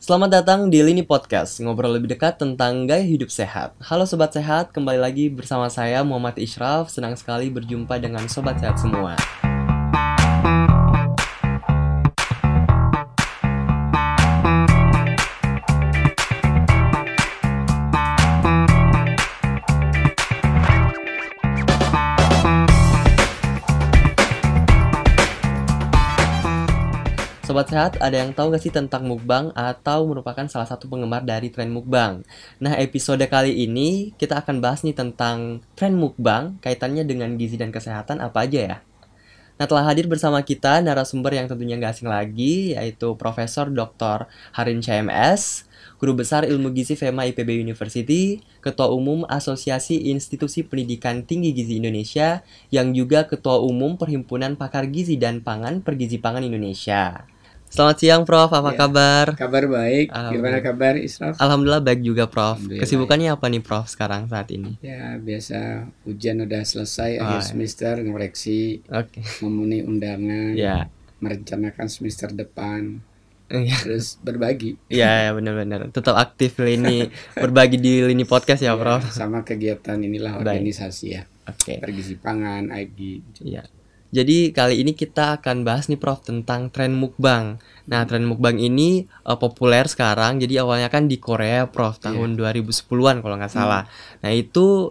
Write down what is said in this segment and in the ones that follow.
Selamat datang di Lini Podcast, ngobrol lebih dekat tentang gaya hidup sehat. Halo Sobat Sehat, kembali lagi bersama saya Muhammad Ishraf. Senang sekali berjumpa dengan Sobat Sehat semua. Sobat Sehat, ada yang tahu gak sih tentang mukbang atau merupakan salah satu penggemar dari tren mukbang? Nah, episode kali ini kita akan bahas nih tentang tren mukbang, kaitannya dengan gizi dan kesehatan apa aja ya? Nah, telah hadir bersama kita narasumber yang tentunya gak asing lagi, yaitu Profesor Dr. Harin CMS, Guru Besar Ilmu Gizi FEMA IPB University, Ketua Umum Asosiasi Institusi Pendidikan Tinggi Gizi Indonesia, yang juga Ketua Umum Perhimpunan Pakar Gizi dan Pangan Pergizi Pangan Indonesia. Selamat siang Prof, apa kabar? Kabar baik, gimana kabar Ishraf? Alhamdulillah baik juga Prof. Kesibukannya apa nih Prof sekarang saat ini? Ya biasa, ujian udah selesai, akhir semester, ngoreksi, memenuhi undangan, merencanakan semester depan, terus berbagi. Iya benar-benar, tetap aktif Lini, berbagi di Lini Podcast ya Prof. Sama kegiatan inilah organisasi ya, Pergizi Pangan, AIGI. Iya. Jadi kali ini kita akan bahas nih Prof tentang tren mukbang. Nah, tren mukbang ini populer sekarang. Jadi awalnya kan di Korea Prof tahun 2010-an kalau nggak salah. Nah, itu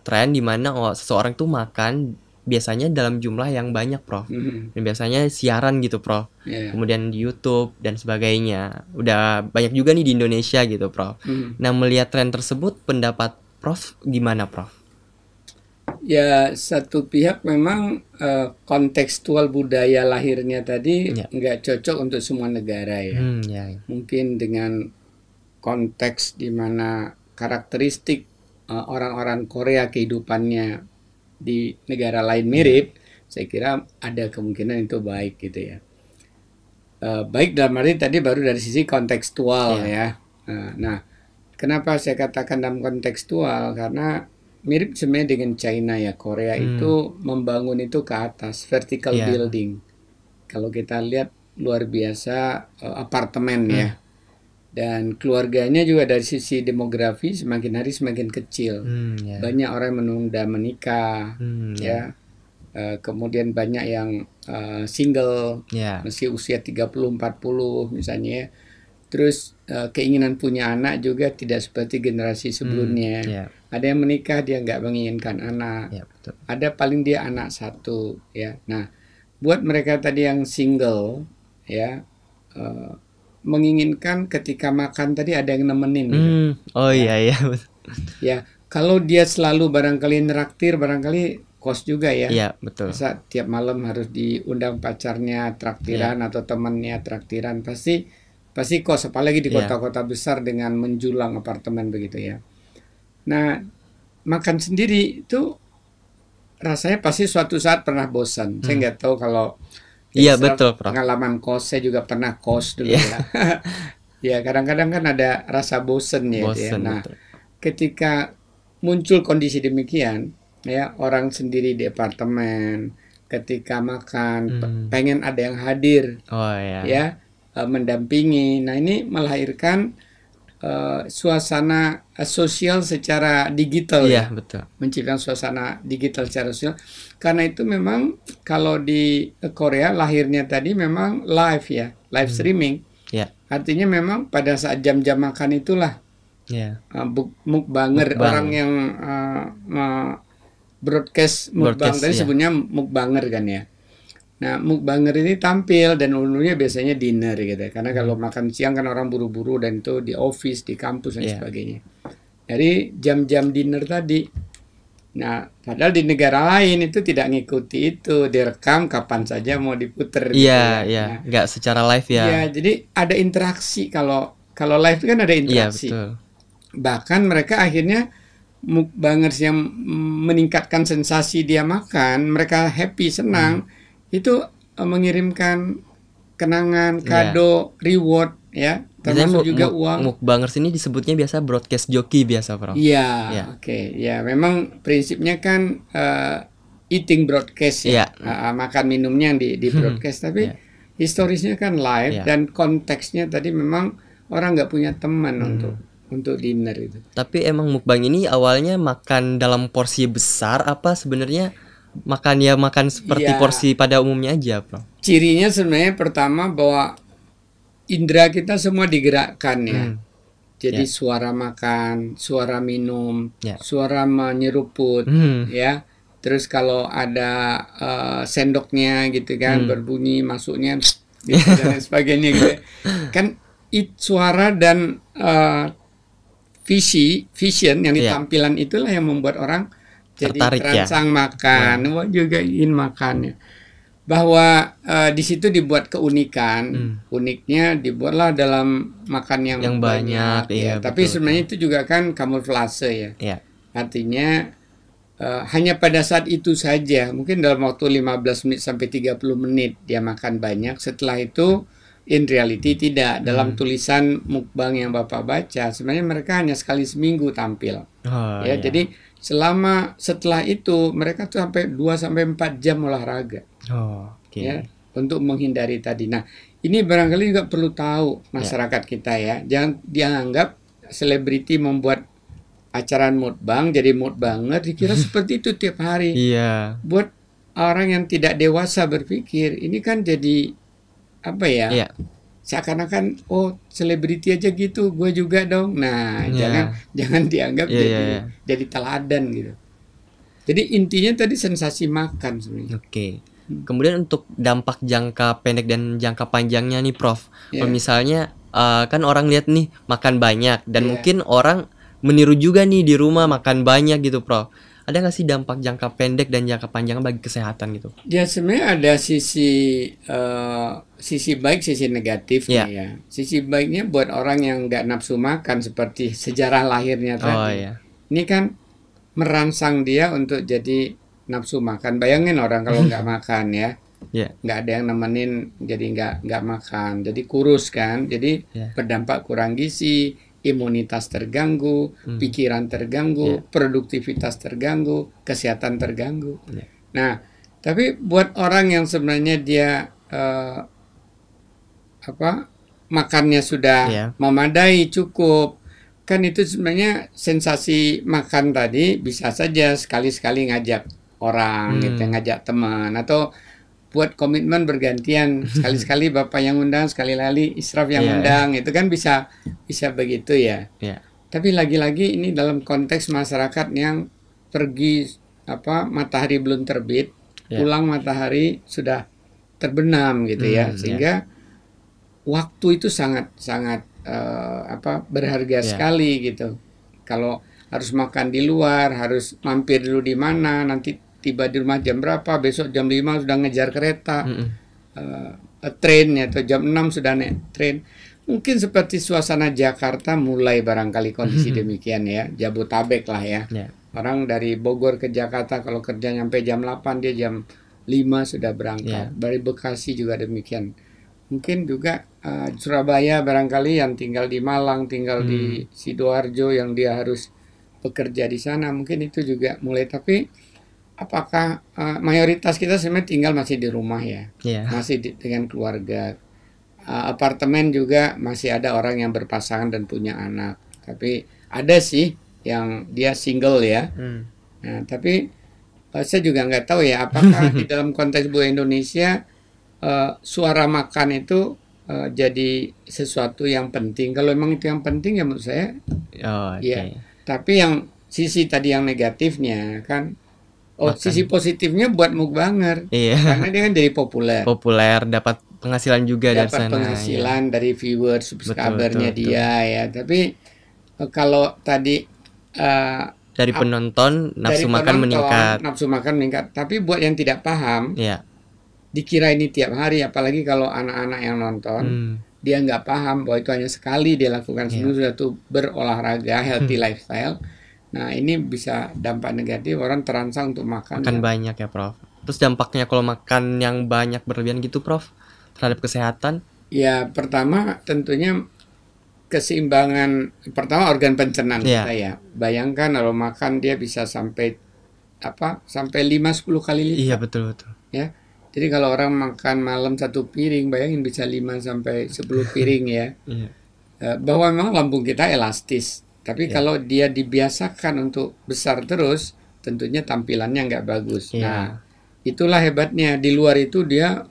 tren dimana seseorang tuh makan biasanya dalam jumlah yang banyak Prof. Dan biasanya siaran gitu Prof. Kemudian di YouTube dan sebagainya. Udah banyak juga nih di Indonesia gitu Prof. Nah, melihat tren tersebut pendapat Prof gimana Prof? Ya, satu pihak memang kontekstual budaya lahirnya tadi nggak cocok untuk semua negara ya. Mungkin dengan konteks di mana karakteristik orang-orang Korea kehidupannya di negara lain mirip, saya kira ada kemungkinan itu baik gitu ya. Baik dalam arti tadi baru dari sisi kontekstual ya. Nah, kenapa saya katakan dalam kontekstual? Karena mirip sebenarnya dengan China ya. Korea itu membangun itu ke atas, vertical building. Kalau kita lihat luar biasa apartemen ya. Dan keluarganya juga dari sisi demografi semakin hari semakin kecil. Banyak orang yang menunda menikah ya. Kemudian banyak yang single masih usia 30-40 misalnya ya. Terus keinginan punya anak juga tidak seperti generasi sebelumnya. Ada yang menikah dia nggak menginginkan anak. Ada paling dia anak satu ya. Nah, buat mereka tadi yang single ya, menginginkan ketika makan tadi ada yang nemenin. Gitu. Ya, kalau dia selalu barangkali neraktir, barangkali kos juga ya. Iya, betul. Masa tiap malam harus diundang pacarnya traktiran atau temannya traktiran, pasti kos, apalagi di kota-kota besar dengan menjulang apartemen begitu ya. Nah, makan sendiri itu rasanya pasti suatu saat pernah bosan. Saya nggak tahu kalau betul, Prof. Pengalaman kos, saya juga pernah kos dulu ya. Ya, kadang-kadang kan ada rasa bosan ya. Nah, ketika muncul kondisi demikian, ya orang sendiri di apartemen, ketika makan pengen ada yang hadir, ya. Mendampingi. Nah, ini melahirkan suasana sosial secara digital betul. Menciptakan suasana digital secara sosial. Karena itu memang kalau di Korea lahirnya tadi memang live ya, live streaming. Artinya memang pada saat jam-jam makan itulah mukbanger, orang yang broadcast mukbang tadi sebutnya mukbanger kan ya. Nah, mukbanger ini tampil dan umumnya biasanya dinner gitu. Karena kalau makan siang kan orang buru-buru dan itu di office, di kampus dan sebagainya. Jadi jam-jam dinner tadi. Nah, padahal di negara lain itu tidak ngikuti itu, direkam kapan saja mau diputer. Nah, nggak secara live ya. Iya, jadi ada interaksi kalau live itu kan ada interaksi. Betul. Bahkan mereka akhirnya mukbangers yang meningkatkan sensasi dia makan, mereka happy, senang. Itu mengirimkan kenangan, kado, reward ya, termasuk juga uang. Mukbangers ini disebutnya biasa broadcast joki biasa, Prof. Iya, oke. Ya, memang prinsipnya kan eating broadcast ya. Makan minumnya yang di broadcast, tapi historisnya kan live dan konteksnya tadi memang orang nggak punya teman untuk dinner itu. Tapi emang mukbang ini awalnya makan dalam porsi besar apa sebenarnya makan seperti porsi pada umumnya aja, Bro? Cirinya sebenarnya pertama bahwa indera kita semua digerakkan ya. Jadi suara makan, suara minum, suara menyeruput, ya. Terus kalau ada sendoknya gitu kan berbunyi masuknya gitu, dan sebagainya gitu. Kan suara dan vision yang ditampilan itulah yang membuat orang jadi terangsang makan, juga ingin makannya. Bahwa di situ dibuat keunikan, uniknya dibuatlah dalam makan yang banyak ya. Tapi sebenarnya itu juga kan kamuflase ya. Artinya hanya pada saat itu saja, mungkin dalam waktu 15 menit sampai 30 menit dia makan banyak. Setelah itu in reality tidak. Dalam tulisan mukbang yang Bapak baca, sebenarnya mereka hanya sekali seminggu tampil. Jadi setelah itu mereka tuh sampai 2 sampai 4 jam olahraga. Ya, untuk menghindari tadi. Nah, ini barangkali juga perlu tahu masyarakat kita ya. Jangan dianggap selebriti membuat acara mukbang jadi mukbanger dikira seperti itu tiap hari. Buat orang yang tidak dewasa berpikir, ini kan jadi apa ya? Seakan-akan selebriti aja gitu, gue juga dong. Nah, jangan dianggap jadi teladan gitu. Jadi intinya tadi sensasi makan sebenarnya. Kemudian untuk dampak jangka pendek dan jangka panjangnya nih, Prof. Kalau misalnya kan orang lihat nih makan banyak dan mungkin orang meniru juga nih di rumah makan banyak gitu, Prof. Ada nggak sih dampak jangka pendek dan jangka panjang bagi kesehatan gitu? Ya sebenarnya ada sisi baik, sisi negatifnya ya. Sisi baiknya buat orang yang nggak nafsu makan seperti sejarah lahirnya tadi. Ini kan merangsang dia untuk jadi nafsu makan. Bayangin orang kalau nggak makan ya, nggak ada yang nemenin, jadi nggak makan, jadi kurus kan, jadi berdampak kurang gizi, imunitas terganggu, pikiran terganggu, produktivitas terganggu, kesehatan terganggu. Nah, tapi buat orang yang sebenarnya dia makannya sudah memadai, cukup, kan itu sebenarnya sensasi makan tadi bisa saja sekali-sekali ngajak orang gitu, ngajak teman, atau buat komitmen bergantian, sekali-sekali Bapak yang undang, sekali-kali Israf yang undang, itu kan bisa begitu ya. Tapi lagi-lagi ini dalam konteks masyarakat yang pergi matahari belum terbit, pulang matahari sudah terbenam gitu ya, sehingga waktu itu sangat berharga sekali gitu. Kalau harus makan di luar, harus mampir dulu di mana, nanti tiba di rumah jam berapa, besok jam 5 sudah ngejar kereta, train atau jam 6 sudah naik train. Mungkin seperti suasana Jakarta mulai barangkali kondisi demikian ya, Jabotabek lah ya. Orang dari Bogor ke Jakarta kalau kerja nyampe jam 8, dia jam 5 sudah berangkat. Dari Bekasi juga demikian. Mungkin juga Surabaya barangkali yang tinggal di Malang, tinggal di Sidoarjo yang dia harus bekerja di sana, mungkin itu juga mulai. Tapi apakah mayoritas kita sebenarnya tinggal masih di rumah ya, masih dengan keluarga, apartemen juga masih ada orang yang berpasangan dan punya anak. Tapi ada sih yang dia single ya. Nah, tapi saya juga nggak tahu ya apakah di dalam konteks budaya Indonesia suara makan itu jadi sesuatu yang penting. Kalau memang itu yang penting ya menurut saya, Tapi yang sisi tadi yang negatifnya kan. Sisi positifnya buat mukbanger, karena dia kan jadi populer, dapat penghasilan juga dari sana. Dapat penghasilan dari viewers, subscribernya dia ya. Tapi kalau tadi dari penonton nafsu makan meningkat. Tapi buat yang tidak paham, dikira ini tiap hari, apalagi kalau anak-anak yang nonton, dia nggak paham bahwa itu hanya sekali dia lakukan. Sebelum sudah tuh berolahraga, healthy lifestyle. Nah, ini bisa dampak negatif, orang terangsang untuk makan banyak ya, Prof. Terus dampaknya kalau makan yang banyak berlebihan gitu, Prof, terhadap kesehatan? Ya, pertama tentunya keseimbangan, pertama organ pencernaan kita ya. Bayangkan kalau makan dia bisa sampai 5-10 kali lipat. Iya, betul. Ya. Jadi kalau orang makan malam 1 piring, bayangin bisa 5 sampai 10 piring ya. bahwa memang lambung kita elastis. Tapi kalau dia dibiasakan untuk besar terus, tentunya tampilannya nggak bagus. Nah, itulah hebatnya. Di luar itu dia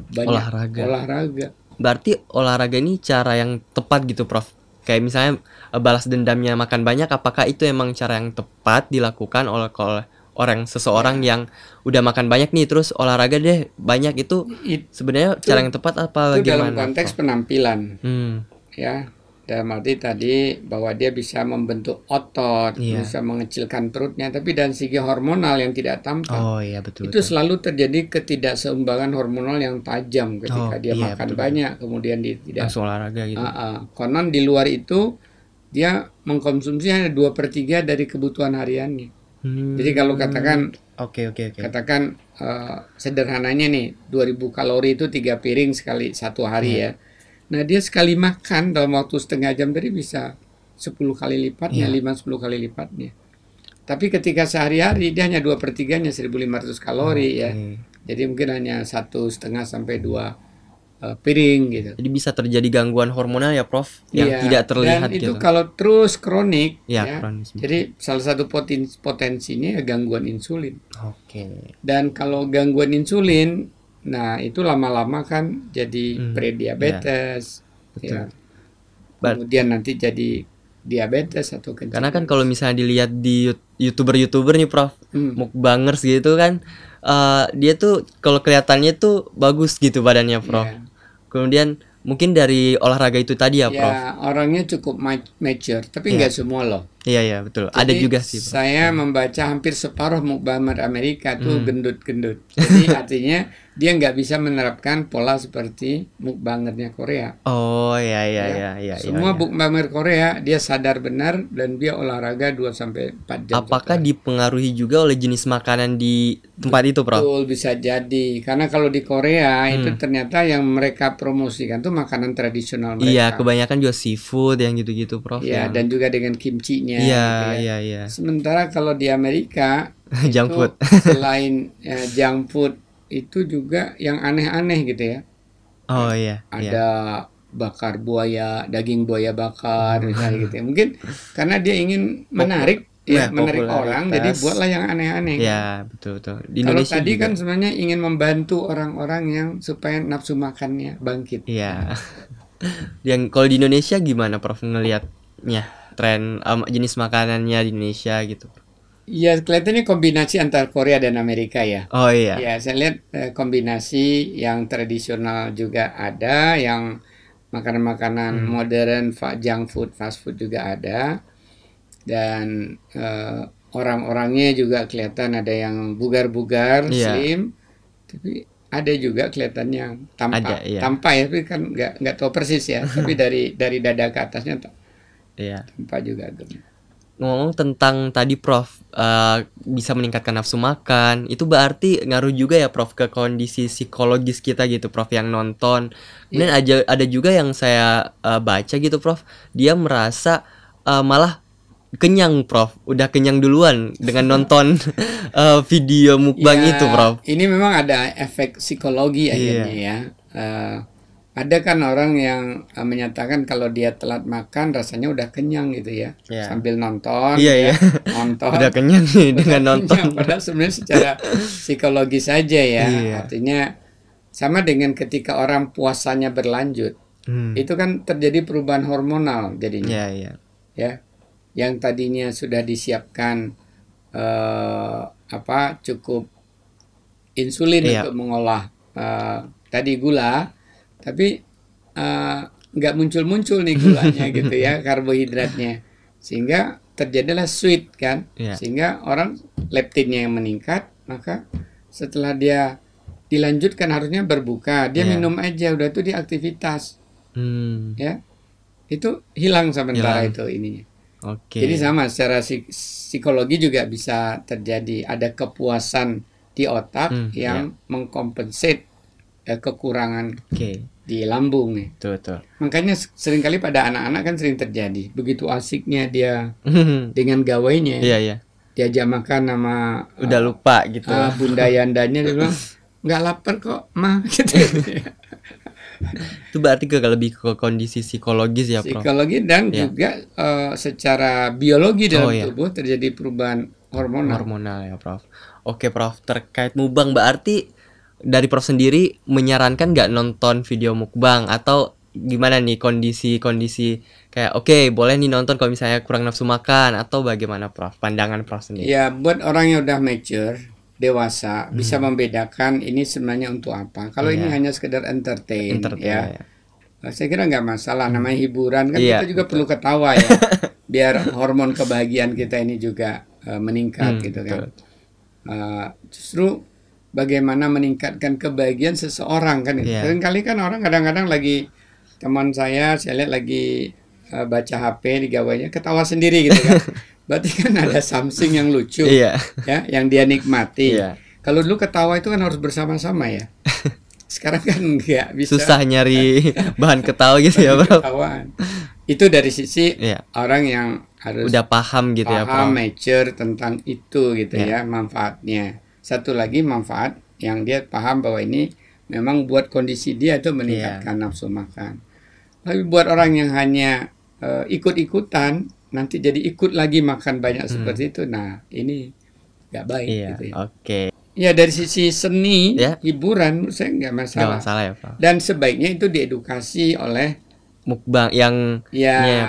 banyak olahraga. Berarti olahraga ini cara yang tepat gitu, Prof. Kayak misalnya balas dendamnya makan banyak, apakah itu emang cara yang tepat dilakukan oleh seseorang yang udah makan banyak nih terus olahraga deh banyak, itu sebenarnya cara yang tepat apa itu bagaimana? Dalam konteks penampilan. Ya, dalam arti tadi bahwa dia bisa membentuk otot, bisa mengecilkan perutnya, tapi dari segi hormonal yang tidak tampak. Itu selalu terjadi ketidakseimbangan hormonal yang tajam ketika dia makan banyak, kemudian dia tidak langsung olahraga gitu. Konon di luar itu dia mengkonsumsi hanya 2/3 dari kebutuhan hariannya. Jadi kalau katakan katakan sederhananya nih 2000 kalori itu 3 piring sekali satu hari ya. Nah, dia sekali makan dalam waktu setengah jam tadi bisa 10 kali lipatnya, 5-10 kali lipatnya. Tapi ketika sehari-hari dia hanya 2/3-nya 1500 kalori ya. Jadi mungkin hanya 1,5 sampai 2 piring gitu. Jadi bisa terjadi gangguan hormonal ya, Prof, yang tidak terlihat dan itu gitu. Kalau terus kronik kronis. Jadi salah satu potensinya ya gangguan insulin. Dan kalau gangguan insulin, nah itu lama-lama kan jadi prediabetes, kemudian nanti jadi diabetes atau kencing. Karena kan kalau misalnya dilihat di youtuber nih, Prof, mukbangers gitu kan, dia tuh kalau kelihatannya tuh bagus gitu badannya, Prof. Kemudian mungkin dari olahraga itu tadi ya, Prof. Ya, orangnya cukup mature, tapi nggak semua loh. Iya, betul. Jadi, ada juga sih, Prof. Saya membaca hampir separuh mukbanger Amerika tuh gendut-gendut. Jadi artinya dia nggak bisa menerapkan pola seperti mukbangernya Korea. Semua mukbanger Korea dia sadar benar dan dia olahraga 2-4 jam. Apakah dipengaruhi juga oleh jenis makanan di tempat itu, Prof? Betul, bisa jadi. Karena kalau di Korea itu ternyata yang mereka promosikan tuh makanan tradisional mereka. Iya, kebanyakan juga seafood yang gitu-gitu, Prof. Iya, dan juga dengan kimchi-nya. Iya. Sementara kalau di Amerika junk food. Selain junk food itu juga yang aneh-aneh gitu ya. Ada bakar buaya, daging buaya bakar misalnya gitu ya. Mungkin karena dia ingin menarik menarik orang, jadi buatlah yang aneh-aneh. Ya, betul. Di Kalau Indonesia tadi juga kan sebenarnya ingin membantu orang-orang yang supaya nafsu makannya bangkit. Iya. Yang kalau di Indonesia gimana, Prof, ngelihatnya? Tren jenis makanannya di Indonesia gitu. Iya, kelihatannya kombinasi antara Korea dan Amerika ya. Ya, saya lihat kombinasi yang tradisional juga ada, yang makanan-makanan modern, junk food, fast food juga ada. Dan orang-orangnya juga kelihatan ada yang bugar-bugar, slim. Tapi ada juga kelihatannya tampak ya, tapi kan nggak tahu persis ya. Tapi dari dada ke atasnya tampak juga. Ngomong tentang tadi, Prof, bisa meningkatkan nafsu makan, itu berarti ngaruh juga ya, Prof, ke kondisi psikologis kita gitu, Prof, yang nonton. Kemudian ada juga yang saya baca gitu, Prof, dia merasa malah kenyang, Prof, udah kenyang duluan dengan nonton video mukbang itu, Prof. Ini memang ada efek psikologi akhirnya ya. Ada kan orang yang menyatakan kalau dia telat makan rasanya udah kenyang gitu ya, sambil nonton. Nonton. Udah kenyang nih dengan nonton. Padahal sebenarnya secara psikologis saja ya. Artinya sama dengan ketika orang puasanya berlanjut, itu kan terjadi perubahan hormonal jadinya. Ya, yang tadinya sudah disiapkan cukup insulin untuk mengolah tadi gula. Tapi nggak muncul-muncul nih gulanya gitu ya, karbohidratnya. Sehingga terjadilah sweet kan. Sehingga orang leptinnya yang meningkat, maka setelah dia dilanjutkan harusnya berbuka, dia minum aja, udah itu dia aktivitas. Ya. Itu hilang sementara itu ininya. Jadi sama secara psikologi juga bisa terjadi, ada kepuasan di otak yang mengkompensate kekurangan di lambung nih. Betul. Makanya seringkali pada anak-anak kan sering terjadi. Begitu asiknya dia dengan gawainya. Diajak makan sama udah lupa gitu. Bunda Yandanya dia bilang, "Nggak lapar kok, Ma." Gitu. Itu berarti lebih ke kondisi psikologis ya, Prof? Psikologi dan juga secara biologi dalam tubuh terjadi perubahan hormonal. Hormonal ya, Prof. Oke, Prof. Terkait mukbang, berarti dari Prof sendiri menyarankan nggak nonton video mukbang, atau gimana nih kondisi kayak oke, boleh nih nonton kalau misalnya kurang nafsu makan, atau bagaimana, Prof? Pandangan Prof sendiri. Ya, buat orang yang udah mature, dewasa, bisa membedakan ini sebenarnya untuk apa. Kalau ini hanya sekedar entertain ya. Saya kira nggak masalah, namanya hiburan kan, kita juga perlu ketawa ya. Biar hormon kebahagiaan kita ini juga meningkat gitu kan. Justru bagaimana meningkatkan kebahagiaan seseorang kan. Kali kan orang kadang-kadang lagi, teman saya lihat lagi baca HP di gawainya ketawa sendiri gitu kan. Berarti kan ada something yang lucu ya, yang dia nikmati. Kalau dulu ketawa itu kan harus bersama-sama ya. Sekarang kan nggak bisa. Susah nyari bahan ketawa gitu ya, Bro. Itu dari sisi orang yang harus udah paham gitu ya, Bro. Mature tentang itu gitu ya, manfaatnya. Satu lagi manfaat yang dia paham bahwa ini memang buat kondisi dia itu meningkatkan nafsu makan. Tapi buat orang yang hanya ikut-ikutan, nanti jadi ikut lagi makan banyak seperti itu. Nah, ini nggak baik gitu ya. Ya, dari sisi seni, hiburan, saya nggak masalah. Nggak masalah ya, Prof. Dan sebaiknya itu diedukasi oleh mukbang yang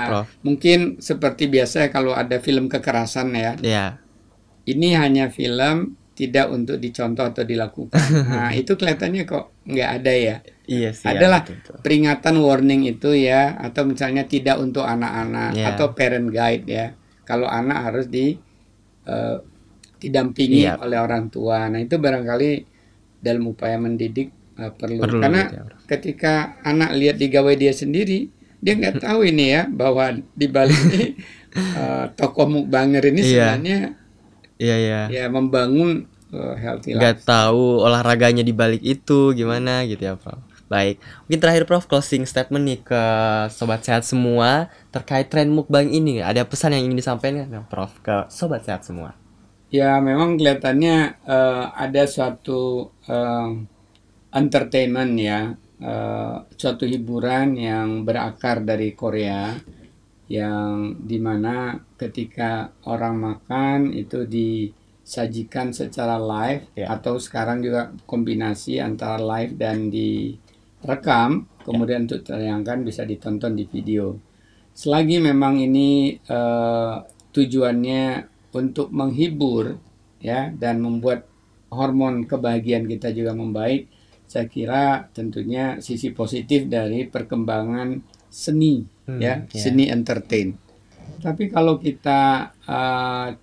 Prof. Mungkin seperti biasa kalau ada film kekerasan ya. Ini hanya film tidak untuk dicontoh atau dilakukan. Nah, itu kelihatannya kok nggak ada ya. Iya sih. Adalah peringatan warning itu ya, atau misalnya tidak untuk anak-anak atau parent guide ya. Kalau anak harus didampingi oleh orang tua. Nah, itu barangkali dalam upaya mendidik perlu. Karena ketika anak lihat di gawai dia sendiri, dia nggak tahu ini ya, bahwa di balik ini tokoh mukbanger ini sebenarnya ya membangun healthy life. Nggak tahu olahraganya di balik itu gimana gitu ya, Prof. Baik, mungkin terakhir Prof, closing statement nih ke Sobat Sehat semua terkait tren mukbang ini. Ada pesan yang ingin disampaikan Prof ke Sobat Sehat semua? Ya, memang kelihatannya ada suatu entertainment ya, suatu hiburan yang berakar dari Korea, yang dimana ketika orang makan itu disajikan secara live atau sekarang juga kombinasi antara live dan direkam, kemudian untuk tayangkan bisa ditonton di video. Selagi memang ini tujuannya untuk menghibur ya, dan membuat hormon kebahagiaan kita juga membaik, saya kira tentunya sisi positif dari perkembangan seni seni entertain. Tapi kalau kita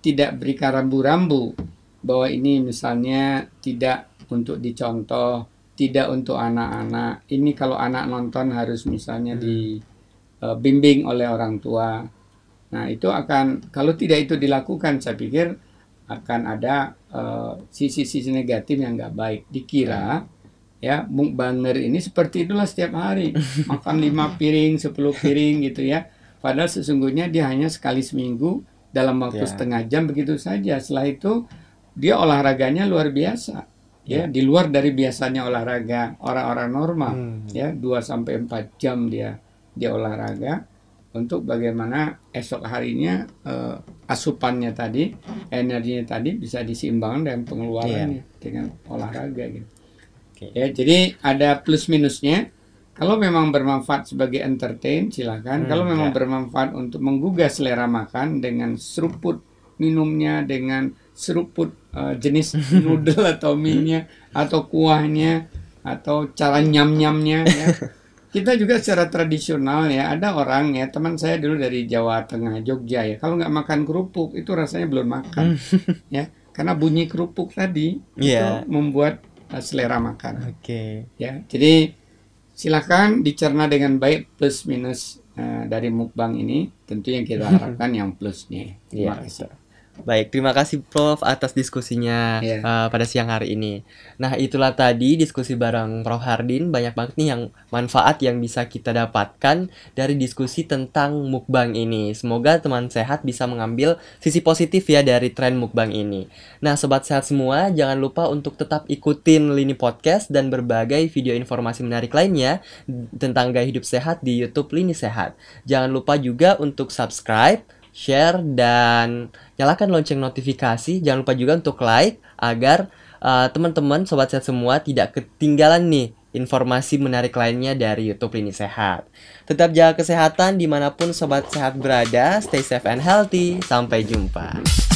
tidak berikan rambu-rambu bahwa ini misalnya tidak untuk dicontoh, tidak untuk anak-anak, ini kalau anak nonton harus misalnya dibimbing oleh orang tua. Nah, itu akan, kalau tidak itu dilakukan, saya pikir akan ada sisi-sisi negatif yang nggak baik. Dikira ya mukbanger ini seperti itulah setiap hari makan 5 piring, 10 piring gitu ya. Padahal sesungguhnya dia hanya sekali seminggu dalam waktu setengah jam begitu saja. Setelah itu dia olahraganya luar biasa ya, di luar dari biasanya olahraga orang-orang normal ya, 2-4 jam dia olahraga untuk bagaimana esok harinya asupannya tadi, energinya tadi bisa diseimbangkan dengan pengeluarannya dengan olahraga gitu. Ya, jadi ada plus minusnya. Kalau memang bermanfaat sebagai entertain, silakan. Kalau memang bermanfaat untuk menggugah selera makan dengan seruput minumnya, dengan seruput jenis noodle atau mie-nya atau kuahnya atau cara nyam-nyamnya ya. Kita juga secara tradisional ya, ada orang ya, teman saya dulu dari Jawa Tengah, Jogja ya, kalau nggak makan kerupuk itu rasanya belum makan ya, karena bunyi kerupuk tadi itu membuat selera makan. Ya, jadi silakan dicerna dengan baik plus minus dari mukbang ini. Tentu yang kita harapkan yang plusnya. Terima kasih. Baik, terima kasih Prof atas diskusinya pada siang hari ini. Nah, itulah tadi diskusi bareng Prof Hardin. Banyak banget nih yang manfaat yang bisa kita dapatkan dari diskusi tentang mukbang ini. Semoga teman sehat bisa mengambil sisi positif ya dari tren mukbang ini. Nah, sobat sehat semua, jangan lupa untuk tetap ikutin Lini Podcast dan berbagai video informasi menarik lainnya tentang gaya hidup sehat di YouTube Lini Sehat. Jangan lupa juga untuk subscribe, share, dan nyalakan lonceng notifikasi. Jangan lupa juga untuk like agar teman-teman sobat sehat semua tidak ketinggalan nih informasi menarik lainnya dari YouTube Lini Sehat. Tetap jaga kesehatan dimanapun sobat sehat berada. Stay safe and healthy. Sampai jumpa.